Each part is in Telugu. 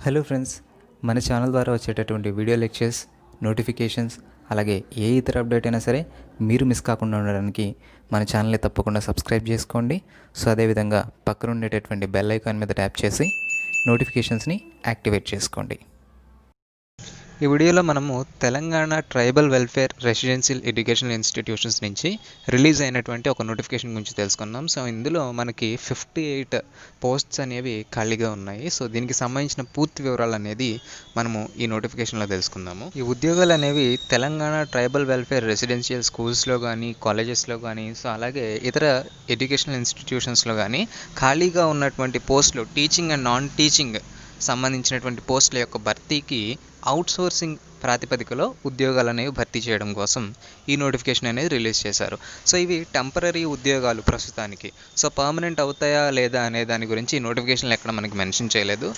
హలో ఫ్రెండ్స్, మన ఛానల్ ద్వారా వచ్చేటటువంటి వీడియో లెక్చర్స్, నోటిఫికేషన్స్, అలాగే ఏ ఇతర అప్డేట్ అయినా సరే మీరు మిస్ కాకుండా ఉండడానికి మన ఛానల్ని తప్పకుండా సబ్స్క్రైబ్ చేసుకోండి. సో అదేవిధంగా పక్కన ఉండేటటువంటి బెల్ ఐకాన్ మీద ట్యాప్ చేసి నోటిఫికేషన్స్ని యాక్టివేట్ చేసుకోండి. ఈ వీడియోలో మనము Telangana tribal welfare residential educational institutions నుంచి రిలీజ్ అయినటువంటి ఒక నోటిఫికేషన్ గురించి తెలుసుకుందాం. సో ఇందులో మనకి 58 పోస్ట్స్ అనేవి ఖాళీగా ఉన్నాయి. సో దీనికి సంబంధించిన పూర్తి వివరాలు అనేది మనము ఈ నోటిఫికేషన్లో తెలుసుకుందాము. ఈ ఉద్యోగాలు అనేవి తెలంగాణ ట్రైబల్ వెల్ఫేర్ రెసిడెన్షియల్ స్కూల్స్లో కానీ, కాలేజెస్లో కానీ, సో అలాగే ఇతర ఎడ్యుకేషనల్ ఇన్స్టిట్యూషన్స్లో కానీ ఖాళీగా ఉన్నటువంటి పోస్టులు, టీచింగ్ అండ్ నాన్ టీచింగ్ సంబంధించినటువంటి పోస్టుల యొక్క భర్తీకి అవుట్సోర్సింగ్ ప్రాతిపదికలో ఉద్యోగాలు అనేవి భర్తీ చేయడం కోసం ఈ నోటిఫికేషన్ అనేది రిలీజ్ చేశారు. సో ఇవి టెంపరీ ఉద్యోగాలు ప్రస్తుతానికి. సో పర్మనెంట్ అవుతాయా లేదా అనే దాని గురించి ఈ నోటిఫికేషన్లు ఎక్కడ మనకి మెన్షన్ చేయలేదు.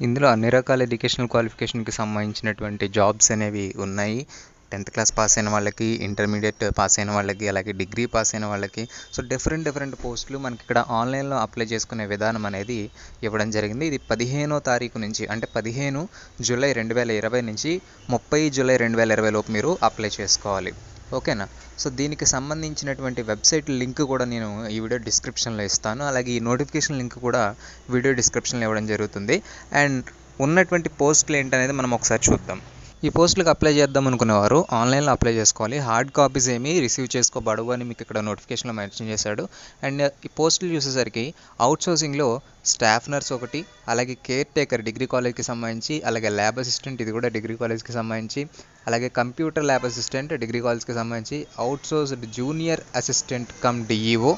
ఇందులో అన్ని రకాల ఎడ్యుకేషనల్ క్వాలిఫికేషన్కి సంబంధించినటువంటి జాబ్స్ అనేవి ఉన్నాయి. 10th క్లాస్ పాస్ అయిన వాళ్ళకి, ఇంటర్మీడియట్ పాస్ అయిన వాళ్ళకి, అలాగే డిగ్రీ పాస్ అయిన వాళ్ళకి, సో డిఫరెంట్ పోస్టులు మనకి ఇక్కడ ఆన్లైన్లో అప్లై చేసుకునే విధానం అనేది ఇవ్వడం జరిగింది. ఇది 15వ తారీఖు నుంచి, అంటే 15 జూలై 2020 నుంచి 30 జూలై 2020 లోపు మీరు అప్లై చేసుకోవాలి. ఓకేనా? సో దీనికి సంబంధించినటువంటి వెబ్సైట్ లింక్ కూడా నేను ఈ వీడియో డిస్క్రిప్షన్లో ఇస్తాను. అలాగే ఈ నోటిఫికేషన్ లింక్ కూడా వీడియో డిస్క్రిప్షన్లో ఇవ్వడం జరుగుతుంది. అండ్ ఉన్నటువంటి పోస్టులు ఏంటనేది మనం ఒకసారి చూద్దాం. ఈ పోస్టులకు అప్లై చేద్దాం అనుకునేవారు ఆన్లైన్లో అప్లై చేసుకోవాలి. హార్డ్ కాపీస్ ఏమీ రిసీవ్ చేసుకోబడవు అని మీకు ఇక్కడ నోటిఫికేషన్లో మెన్షన్ చేశాడు. అండ్ ఈ పోస్టులు చూసేసరికి అవుట్సోర్సింగ్లో స్టాఫ్ నర్స్ ఒకటి, అలాగే కేర్ టేకర్ డిగ్రీ కాలేజ్కి సంబంధించి, అలాగే ల్యాబ్ అసిస్టెంట్ ఇది కూడా డిగ్రీ కాలేజ్కి సంబంధించి, అలాగే కంప్యూటర్ ల్యాబ్ అసిస్టెంట్ డిగ్రీ కాలేజ్కి సంబంధించి, outsourced junior assistant cum DEO,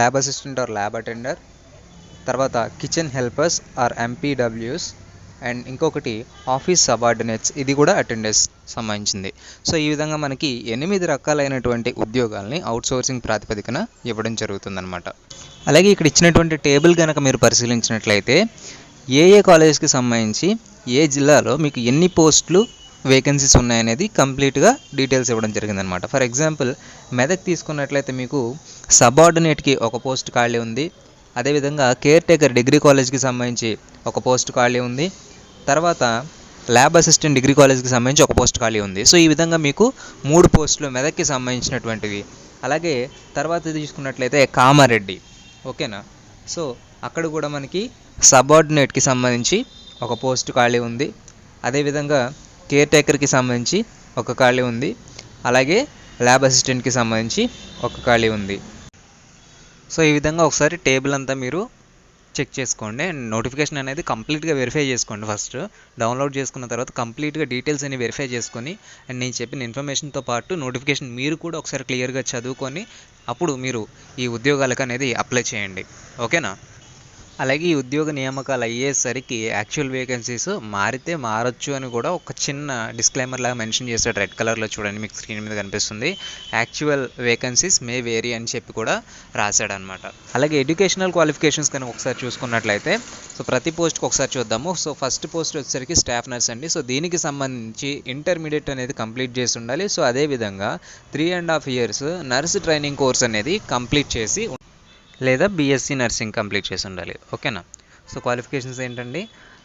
lab assistant are lab attender, తర్వాత కిచెన్ హెల్పర్స్ ఆర్ ఎంపీడబ్ల్యూస్, అండ్ ఇంకొకటి ఆఫీస్ సబార్డినేట్స్ ఇది కూడా అటెండెన్స్ సంబంధించింది. సో ఈ విధంగా మనకి 8 రకాలైనటువంటి ఉద్యోగాల్ని అవుట్సోర్సింగ్ ప్రాతిపదికన ఇవ్వడం జరుగుతుందన్నమాట. అలాగే ఇక్కడ ఇచ్చినటువంటి టేబుల్ కనుక మీరు పరిశీలించినట్లయితే ఏ కాలేజ్కి సంబంధించి ఏ జిల్లాలో మీకు ఎన్ని పోస్టులు వేకెన్సీస్ ఉన్నాయనేది కంప్లీట్గా డీటెయిల్స్ ఇవ్వడం జరిగిందనమాట. ఫర్ ఎగ్జాంపుల్ మెదక్ తీసుకున్నట్లయితే మీకు సబార్డినేట్కి ఒక పోస్ట్ ఖాళీ ఉంది. అదేవిధంగా కేర్ టేకర్ డిగ్రీ కాలేజ్కి సంబంధించి ఒక పోస్ట్ ఖాళీ ఉంది. తర్వాత ల్యాబ్ అసిస్టెంట్ డిగ్రీ కాలేజ్కి సంబంధించి ఒక పోస్ట్ ఖాళీ ఉంది. సో ఈ విధంగా మీకు 3 పోస్టులు మెదక్కి సంబంధించినటువంటివి. అలాగే తర్వాత తీసుకున్నట్లయితే కామారెడ్డి, ఓకేనా? సో అక్కడ కూడా మనకి సబార్డినేట్కి సంబంధించి ఒక పోస్ట్ ఖాళీ ఉంది. అదేవిధంగా కేర్ టేకర్కి సంబంధించి ఒక ఖాళీ ఉంది. అలాగే ల్యాబ్ అసిస్టెంట్కి సంబంధించి ఒక ఖాళీ ఉంది. సో ఈ విధంగా ఒకసారి టేబుల్ అంతా మీరు చెక్ చేసుకోండి. అండ్ నోటిఫికేషన్ అనేది కంప్లీట్గా వెరిఫై చేసుకోండి. ఫస్ట్ డౌన్లోడ్ చేసుకున్న తర్వాత కంప్లీట్గా డీటెయిల్స్ అన్ని వెరిఫై చేసుకొని, అండ్ నేను చెప్పిన ఇన్ఫర్మేషన్తో పాటు నోటిఫికేషన్ మీరు కూడా ఒకసారి క్లియర్గా చదువుకొని అప్పుడు మీరు ఈ ఉద్యోగాలకు అనేది అప్లై చేయండి. ఓకేనా? అలాగే ఈ ఉద్యోగ నియామకాలు అయ్యేసరికి యాక్చువల్ వేకెన్సీస్ మారితే మారచ్చు అని కూడా ఒక చిన్న డిస్క్లైమర్ లాగా మెన్షన్ చేశాడు. రెడ్ కలర్లో చూడండి, మీకు స్క్రీన్ మీద కనిపిస్తుంది. యాక్చువల్ వేకెన్సీస్ మే వేరీ అని చెప్పి కూడా రాశాడు అనమాట. అలాగే ఎడ్యుకేషనల్ క్వాలిఫికేషన్స్ కనుక ఒకసారి చూసుకున్నట్లయితే సో ప్రతి పోస్ట్కి ఒకసారి చూద్దాము. సో ఫస్ట్ పోస్ట్ వచ్చేసరికి స్టాఫ్ నర్స్ అండి. సో దీనికి సంబంధించి ఇంటర్మీడియట్ అనేది కంప్లీట్ చేసి ఉండాలి. సో అదేవిధంగా 3.5 years నర్స్ ట్రైనింగ్ కోర్స్ అనేది కంప్లీట్ చేసి లేదా బీఎస్సీ నర్సింగ్ కంప్లీట్ చేసి ఉండాలి. ఓకేనా? సో క్వాలిఫికేషన్స్ ఏంటండి?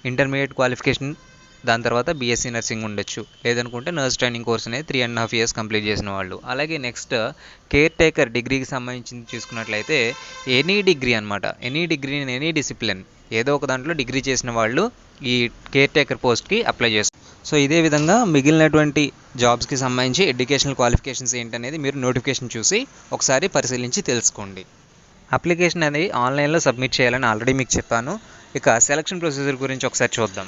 ఇంటర్మీడియట్ క్వాలిఫికేషన్, దాని తర్వాత బీఎస్సీ నర్సింగ్ ఉండొచ్చు, లేదనుకుంటే నర్స్ ట్రైనింగ్ కోర్స్ అనేది 3.5 years కంప్లీట్ చేసిన వాళ్ళు. అలాగే నెక్స్ట్ కేర్ టేకర్ డిగ్రీకి సంబంధించి చూసుకున్నట్లయితే ఎనీ డిగ్రీ అనమాట. Any degree in any discipline, ఏదో ఒక దాంట్లో డిగ్రీ చేసిన వాళ్ళు ఈ కేర్ టేకర్ పోస్ట్కి అప్లై చేస్తారు. సో ఇదే విధంగా మిగిలినటువంటి జాబ్స్కి సంబంధించి ఎడ్యుకేషనల్ క్వాలిఫికేషన్స్ ఏంటనేది మీరు నోటిఫికేషన్ చూసి ఒకసారి పరిశీలించి తెలుసుకోండి. అప్లికేషన్ అనేది ఆన్లైన్లో సబ్మిట్ చేయాలని ఆల్రెడీ మీకు చెప్పాను. ఇక సెలక్షన్ ప్రొసీజర్ గురించి ఒకసారి చూద్దాం.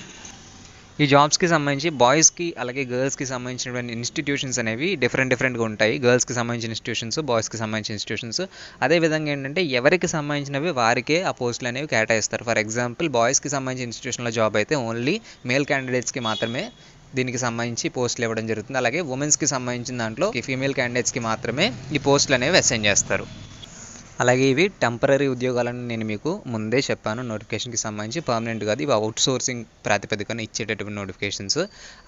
ఈ జాబ్స్కి సంబంధించి బాయ్స్కి అలాగే గర్ల్స్కి సంబంధించినటువంటి ఇన్స్టిట్యూషన్స్ అనేవి డిఫరెంట్గా ఉంటాయి. గర్ల్స్కి సంబంధించిన ఇన్స్టిట్యూషన్స్, బాయ్స్కి సంబంధించిన ఇన్స్టిట్యూషన్స్. అదేవిధంగా ఏంటంటే ఎవరికి సంబంధించినవి వారికే ఆ పోస్టులు అనేవి కేటాయిస్తారు. ఫర్ ఎగ్జాంపుల్ బాయ్స్కి సంబంధించిన ఇన్స్టిట్యూషన్లో జాబ్ అయితే ఓన్లీ మేల్ క్యాండిడేట్స్కి మాత్రమే దీనికి సంబంధించి పోస్టులు ఇవ్వడం జరుగుతుంది. అలాగే ఉమెన్స్కి సంబంధించిన దాంట్లో ఫీమేల్ క్యాండిడేట్స్కి మాత్రమే ఈ పోస్టులు అనేవి అసైన్ చేస్తారు. అలాగే ఇవి టెంపరరీ ఉద్యోగాలని నేను మీకు ముందే చెప్పాను. నోటిఫికేషన్కి సంబంధించి పర్మనెంట్ కాదు, ఇవి అవుట్ సోర్సింగ్ ప్రాతిపదికన ఇచ్చేటటువంటి నోటిఫికేషన్స్.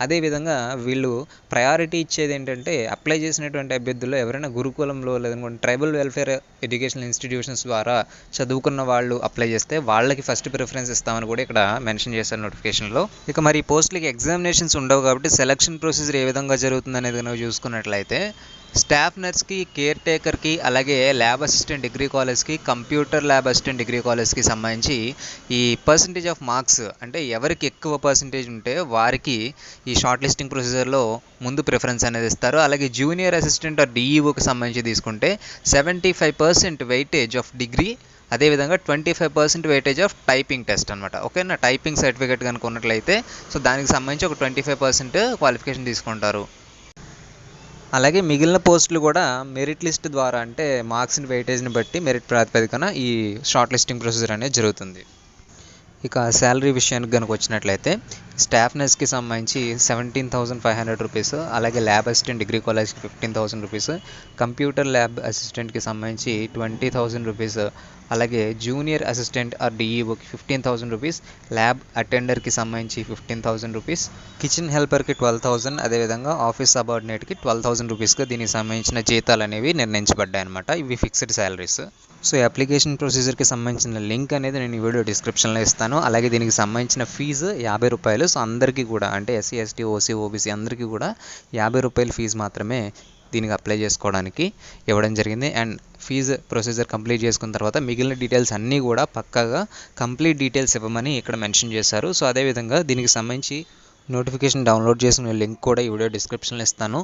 అదేవిధంగా వీళ్ళు ప్రయారిటీ ఇచ్చేది ఏంటంటే అప్లై చేసినటువంటి అభ్యర్థుల్లో ఎవరైనా గురుకులంలో లేదనుకోండి ట్రైబల్ వెల్ఫేర్ ఎడ్యుకేషనల్ ఇన్స్టిట్యూషన్స్ ద్వారా చదువుకున్న వాళ్ళు అప్లై చేస్తే వాళ్ళకి ఫస్ట్ ప్రిఫరెన్స్ ఇస్తామని కూడా ఇక్కడ మెన్షన్ చేశారు నోటిఫికేషన్లో. ఇక మరి పోస్టులకి ఎగ్జామినేషన్స్ ఉండవు కాబట్టి సెలక్షన్ ప్రొసీజర్ ఏ విధంగా జరుగుతుంది అనేది కనుక చూసుకున్నట్లయితే స్టాఫ్ నర్స్కి, కేర్ టేకర్కి, అలాగే ల్యాబ్ అసిస్టెంట్ డిగ్రీ కాలేజ్కి, కంప్యూటర్ ల్యాబ్ అసిస్టెంట్ డిగ్రీ కాలేజ్కి సంబంధించి ఈ పర్సంటేజ్ ఆఫ్ మార్క్స్ అంటే ఎవరికి ఎక్కువ పర్సంటేజ్ ఉంటే వారికి ఈ షార్ట్ లిస్టింగ్ ప్రొసీజర్లో ముందు ప్రిఫరెన్స్ అనేది ఇస్తారు. అలాగే జూనియర్ అసిస్టెంట్ ఆర్ డిఈఓకి సంబంధించి తీసుకుంటే 75% వెయిటేజ్ ఆఫ్ డిగ్రీ, అదేవిధంగా 25% వెయిటేజ్ ఆఫ్ టైపింగ్ టెస్ట్ అనమాట. ఓకేనా, టైపింగ్ సర్టిఫికేట్ కనుక ఉన్నట్లయితే సో దానికి సంబంధించి ఒక 25% క్వాలిఫికేషన్ తీసుకుంటారు. అలాగే మిగిలిన పోస్టులు కూడా మెరిట్ లిస్ట్ ద్వారా అంటే మార్క్స్ని వెయిటేజ్ని బట్టి మెరిట్ ప్రాతిపదికన ఈ షార్ట్ లిస్టింగ్ ప్రొసీజర్ అనేది జరుగుతుంది. ఇక శాలరీ విషయానికి కనుక వచ్చినట్లయితే స్టాఫ్ నర్స్కి సంబంధించి 17,500 రూపీస్, అలాగే ల్యాబ్ అసిస్టెంట్ డిగ్రీ కాలేజ్కి 15,000 రూపీస్, కంప్యూటర్ ల్యాబ్ అసిస్టెంట్కి సంబంధించి 20,000 రూపీస్, అలాగే జూనియర్ అసిస్టెంట్ ఆర్ డిఈఓకి 15,000 రూపీస్, ల్యాబ్ అటెండర్కి సంబంధించి 15,000 రూపీస్, కిచెన్ హెల్పర్కి 12,000, అదేవిధంగా ఆఫీస్ సబార్డినేట్కి 12,000 రూపీస్గా దీనికి సంబంధించిన జీతాలు అనేవి నిర్ణయించబడ్డాయి అనమాట. ఇవి ఫిక్స్డ్ శాలరీస్. సో ఈ అప్లికేషన్ ప్రొసీజర్కి సంబంధించిన లింక్ అనేది నేను ఈ వీడియో డిస్క్రిప్షన్లో ఇస్తాను. అలాగే దీనికి సంబంధించిన ఫీజు 50 రూపాయలు. సో అందరికీ కూడా అంటే ఎస్సీ, ఎస్టీ, ఓసీ, ఓబీసీ అందరికీ కూడా 50 రూపాయల ఫీజు మాత్రమే దీనికి అప్లై చేసుకోవడానికి ఇవ్వడం జరిగింది. అండ్ ఫీజు ప్రొసీజర్ కంప్లీట్ చేసుకున్న తర్వాత మిగిలిన డీటెయిల్స్ అన్నీ కూడా పక్కాగా కంప్లీట్ డీటెయిల్స్ ఇవ్వమని ఇక్కడ మెన్షన్ చేశారు. సో అదేవిధంగా దీనికి సంబంధించి నోటిఫికేషన్ డౌన్లోడ్ చేసుకునే లింక్ కూడా ఈ వీడియో డిస్క్రిప్షన్లో ఇస్తాను.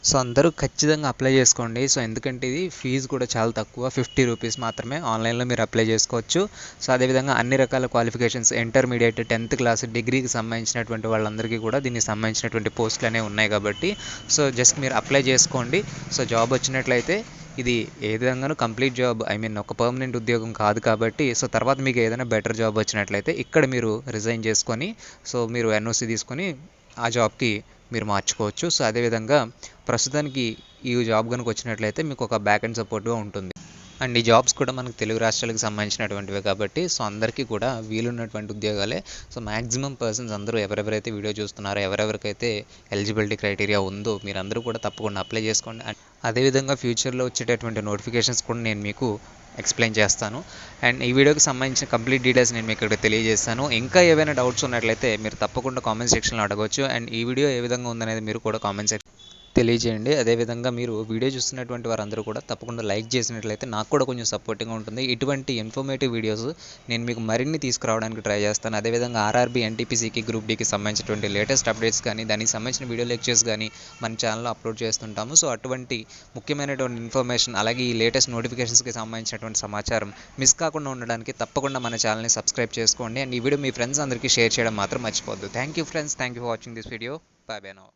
సో అందరూ ఖచ్చితంగా అప్లై చేసుకోండి. సో ఎందుకంటే ఇది ఫీజు కూడా చాలా తక్కువ, 50 రూపీస్ మాత్రమే. ఆన్లైన్లో మీరు అప్లై చేసుకోవచ్చు. సో అదేవిధంగా అన్ని రకాల క్వాలిఫికేషన్స్, ఇంటర్మీడియట్, 10th క్లాస్, డిగ్రీకి సంబంధించినటువంటి వాళ్ళందరికీ కూడా దీనికి సంబంధించినటువంటి పోస్టులు అనేవి ఉన్నాయి కాబట్టి సో జస్ట్ మీరు అప్లై చేసుకోండి. సో జాబ్ వచ్చినట్లయితే ఇది ఏ విధంగానూ కంప్లీట్ జాబ్, ఒక పర్మనెంట్ ఉద్యోగం కాదు కాబట్టి సో తర్వాత మీకు ఏదైనా బెటర్ జాబ్ వచ్చినట్లయితే ఇక్కడ మీరు రిజైన్ చేసుకొని సో మీరు ఎన్ఓసి తీసుకొని ఆ జాబ్కి మీరు మార్చుకోవచ్చు. సో అదేవిధంగా ప్రస్తుతానికి ఈ జాబ్ కనుక వచ్చినట్లయితే మీకు ఒక బ్యాక్ అండ్ సపోర్ట్గా ఉంటుంది. అండ్ ఈ జాబ్స్ కూడా మనకు తెలుగు రాష్ట్రాలకు సంబంధించినటువంటివే కాబట్టి సో అందరికీ కూడా వీలున్నటువంటి ఉద్యోగాలే. సో మ్యాక్సిమం పర్సన్స్ అందరూ ఎవరెవరైతే వీడియో చూస్తున్నారో, ఎవరెవరికైతే ఎలిజిబిలిటీ క్రైటీరియా ఉందో మీరందరూ కూడా తప్పకుండా అప్లై చేసుకోండి. అండ్ అదేవిధంగా ఫ్యూచర్లో వచ్చేటటువంటి నోటిఫికేషన్స్ కూడా నేను మీకు ఎక్స్ప్లెయిన్ చేస్తాను. అండ్ ఈ వీడియోకి సంబంధించిన కంప్లీట్ డీటెయిల్స్ నేను మీకు ఇక్కడ తెలియజేస్తాను. ఇంకా ఏవైనా డౌట్స్ ఉన్నట్లయితే మీరు తప్పకుండా కామెంట్ సెక్షన్లో అడగవచ్చు. అండ్ ఈ వీడియో ఏ విధంగా ఉందనేది మీరు కూడా కామెంట్ సెక్షన్ తెలియజేయండి. అదేవిధంగా మీరు వీడియో చూస్తున్నటువంటి వారందరూ కూడా తప్పకుండా లైక్ చేసినట్లయితే నాకు కూడా కొంచెం సపోర్టింగ్గా ఉంటుంది. ఇటువంటి ఇన్ఫర్మేటివ్ వీడియోస్ నేను మీకు మరిన్ని తీసుకురావడానికి ట్రై చేస్తాను. అదేవిధంగా ఆర్ఆర్బీ, ఎన్టీపీసీకి, గ్రూప్ డీకి సంబంధించినటువంటి లేటెస్ట్ అప్డేట్స్ కానీ దానికి సంబంధించిన వీడియో లెక్చర్స్ కానీ మన ఛానల్లో అప్లోడ్ చేస్తుంటాము. సో అటువంటి ముఖ్యమైనటువంటి ఇన్ఫర్మేషన్ అలాగే ఈ లేటెస్ట్ నోటిఫికేషన్స్కి సంబంధించినటువంటి సమాచారం మిస్ కాకుండా ఉండడానికి తప్పకుండా మన ఛానల్ని సబ్స్క్రైబ్ చేసుకోండి. అండ్ ఈ వీడియో మీ ఫ్రెండ్స్ అందరికీ షేర్ చేయడం మాత్రం మర్చిపోవద్దు. Thank you friends, thank you for watching this video. By by now.